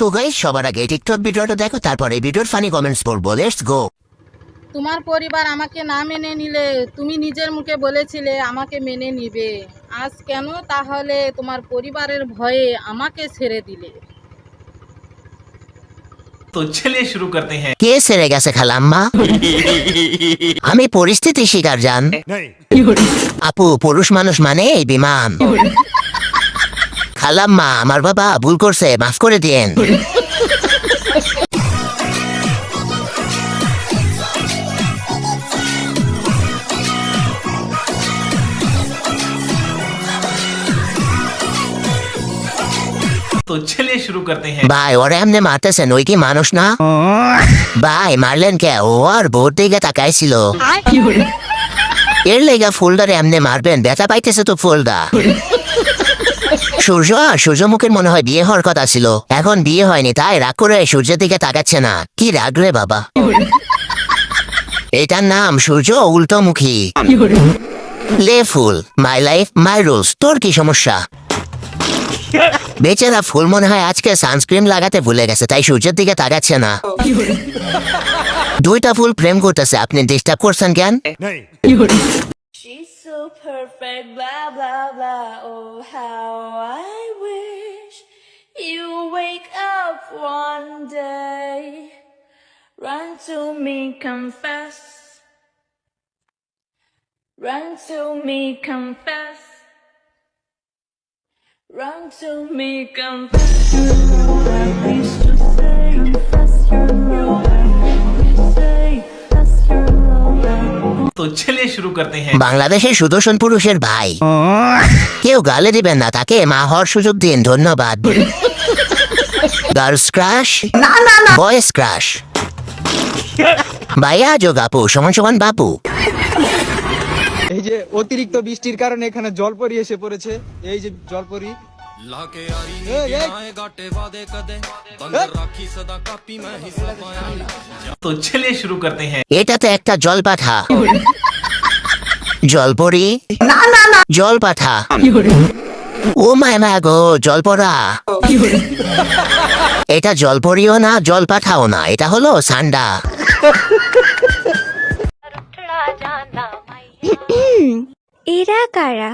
তো গাইস, সবার আগে টিকটক ভিডিওটা দেখো, তারপরে ভিডিওর ফানি কমেন্টস পড়বো। Let's go. তোমার পরিবার আমাকে না মেনে নিলে তুমি নিজের মুখে বলেছিলে আমাকে মেনে নিবে, আজ কেন তাহলে তোমার পরিবারের ভয়ে আমাকে ছেড়ে দিলে? तो चलिए शुरू करते हैं। কে সেরে গেছে খালাম্মা? আমি পরিস্থিতি শিকার জান। আপু, পুরুষ মানুষ মানে এই বিমান। খালাম্মা, আমার বাবা ভুল করছে, মাফ করে দিয়েন। तो चलिए शुरू करते हैं। ভাই, ওরা এমনি মারতেছেন, ওই কি মানুষ না? ভাই, মারলেন কে? ও আর ভোর দিকে তাকাইছিল। এর লেগা ফুলদারে এমনি মারবেন? ব্যথা পাইতেছে তো ফুলদা। সূর্যমুখীর মনে হয় বিয়ে হওয়ার কথা ছিল, এখন বিয়ে হয়নি, তাই রাগ করে সূর্যের দিকে তাকাচ্ছে না। কি রাগ রে বাবা? এটার নাম সূর্য উল্টোমুখী। লে ফুল, মাই লাইফ মাই রুলস। তোর কি সমস্যা? বেচারা ফুল মনে হয় আজকে সানস্ক্রিন লাগাতে ভুলে গেছে, তাই সূর্যের দিকে তাকাচ্ছে না। দুইটা ফুল প্রেম করতেছে, আপনি ডিস্টার্ব করছেন কেন? She's so perfect, blah blah blah. Oh, how I wish you wake up one day, run to me, confess, run to me, confess, run to me, confess. You know I used to say, confess your love, say, confess your love. तो चलिए शुरू करते हैं। বাংলাদেশের সুদর্শন পুরুষের ভাই, কেউ গালে দিবেন না তাকে, মা হওয়ার সুযোগ দিন, ধন্যবাদ। গার্লস ক্রাশ, বয়েস ক্রাশ, ভাইয়া যোগ আপু সমান সমান বাপু। এই যে অতিরিক্ত বৃষ্টির কারণে এখানে জলপরি এসে পড়েছে। এই যে জলপরি, तो चलिए शुरू करते हैं। এটা তো একটা জল পাঠা। জলপরি, জল পাঠা। ও মায়া গো, জলপরা। এটা জলপরিও না, জল পাঠাও না, এটা হলো সান্ডা। এরা কারা?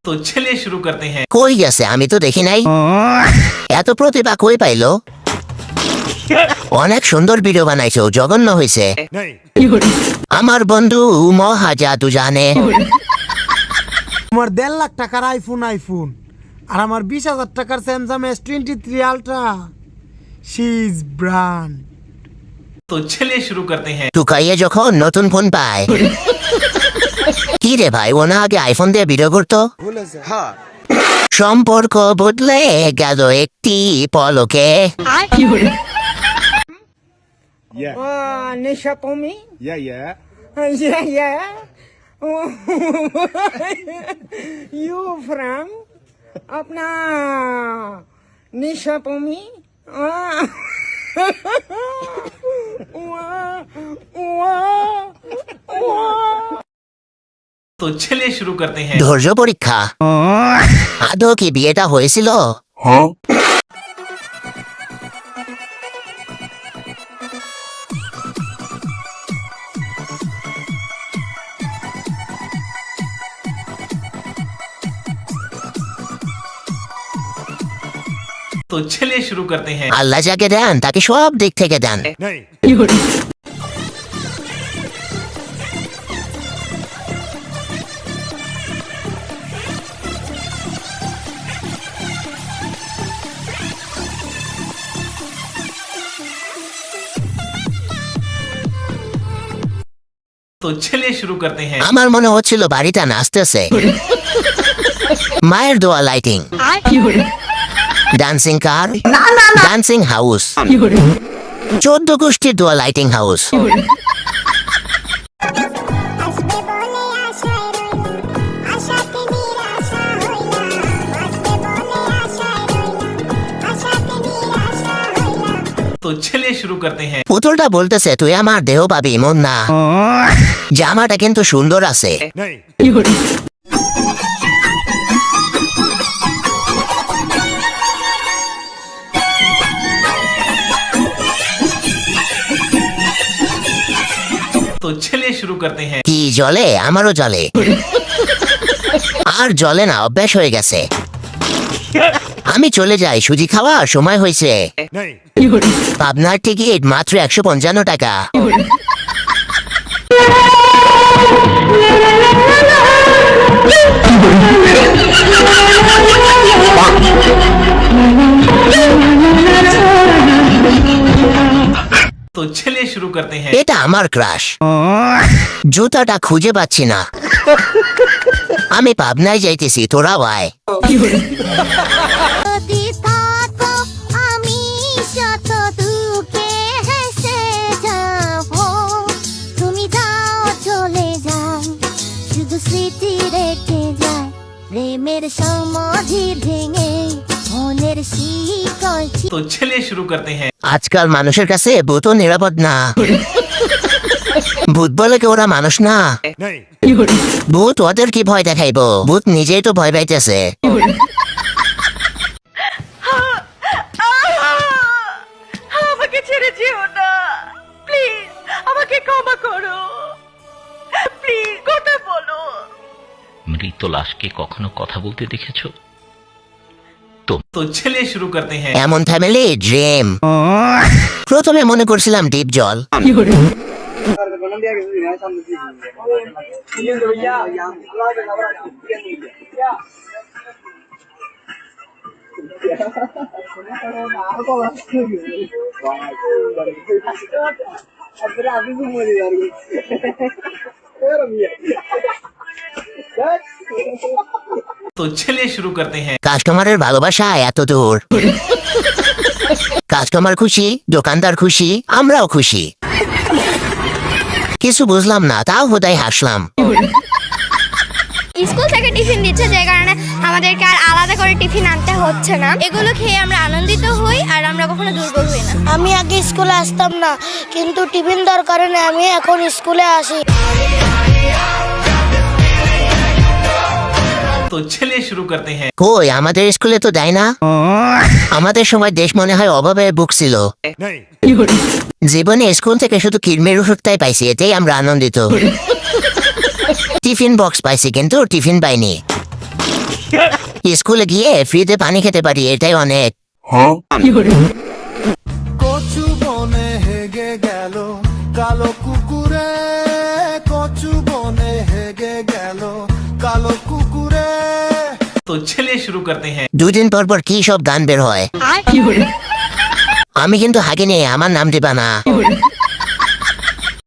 तो चलिए शुरू करते हैं। কই গেছে? আমি তো দেখি নাই। এত প্রতিভা কই পাইলো? অনেক সুন্দর ভিডিও বানাইছো, জঘন্য হয়েছে। আমার বন্ধু মহা জাদু জানে। আমার 1.5 লাখ টাকার আইফোন আর আমার 20,000 টাকার Samsung S23 ultra. She is brand. तो चलिए शुरू करते हैं। টুকাইয়ে যখন নতুন ফোন পায়। কি রে ভাই, ও না আগে আইফোন দিয়ে ভিডিও করতো? সম্পর্ক বদলে গেল একটি পলকে। নিশা তুমি? You from अपना निशा पमी? तो चलिए शुरू करते हैं। ধৈর্য পরীক্ষা। আদৌ কি বিয়েটা হয়েছিল? तो चलिए शुरू करते हैं। আল্লাহ যাকে দেন তাকে সব দিক থেকে দেন। तो चलिए शुरू करते हैं। আমার মনে হচ্ছিল বাড়িটা নাচতেছে। মায়ের দোয়া লাইটিং, ডান্সিং কার, ডান্সিং হাউস, 14 গোষ্ঠীর দোয়া লাইটিং হাউস। तो चलिए शुरू करते हैं। পুতুলটা বলতেছে তুই আমার দেহ পাবি মন না, জামাটা কিন্তু সুন্দর আছে। तो चलिए शुरू करते हैं। কি জলে? আমারও জলে। আর জলে না, অভ্যাস হয়ে গেছে। আমি চলে যাই, সুজি খাওয়ার সময় হয়েছে। পাবনার টিকিট মাত্র 155 টাকা। तो चलिए शुरू करते हैं। এটা আমার ক্রাশ। জুতাটা খুঁজে পাচ্ছি না। আমি পাবনায় যাইতেছি, তোরাও আয়। যদি থাকো আমি শত দুঃখে হেসে যাব, তুমি যাও চলে যাও, শুধু স্মৃতি রেখে যায়, প্রেমের সমাধি ভেঙে মনের শিকল। तो चलिए शुरू करते हैं। আজকাল মানুষের কাছে ভূতও নিরাপদ না। ভূত বলে কি ওরা মানুষ না? ভূত ওদের কি ভয় দেখাইবো? ভূত নিজেই তো ভয় পাইতেছে। আমাকে ছেড়ে যেও না, প্লিজ আমাকে ক্ষমা করো, প্লিজ কথা বলো। মৃত লাশকে কখনো কথা বলতে দেখেছো? तो चलिए शुरू करते हैं। এমন ফ্যামিলি ড্রিম। প্রথমে মনে করছিলাম ডিপ জল। तो चलिए शुरू करते हैं। কাস্টমারের ভালোবাসা এত দূর। কাস্টমার খুশি, দোকানদার খুশি, আমরাও খুশি। কিছু বুঝলাম না, তাও বোধহয় হাসলাম। স্কুল থেকে টিফিন দিচ্ছে, যে কারণে আমাদেরকে আর আলাদা করে টিফিন আনতে হচ্ছে না। এগুলো খেয়ে আমরা আনন্দিত হই আর আমরা কখনো দুর্বল হই না। আমি আগে স্কুলে আসতাম না, কিন্তু টিফিন দেওয়ার কারণে আমি এখন স্কুলে আসি। तो चलिए शुरू करते हैं। কই আমাদের স্কুলে তো দেয় না। আমাদের সময় দেশ মনে হয় অভাবে বুক ছিল। জীবনে স্কুল থেকে শুধু কিরমির ওষুধটাই পাইছি, এটাই আমরা আনন্দিত। টিফিন বক্স পাইছি কিন্তু টিফিন পাইনি। স্কুলে গিয়ে ফ্রিতে পানি খেতে পারি, এটাই অনেক। কচু বনে হেগে গেল কালো কুকুরে, কচু বনে হেগে গেল কালো কুকুরে। तो चलिए शुरू करते हैं। দুদিন পর পর কি সব গান বের হয়। আমি কিন্তু হাগিনি, আমার নাম দিবা না।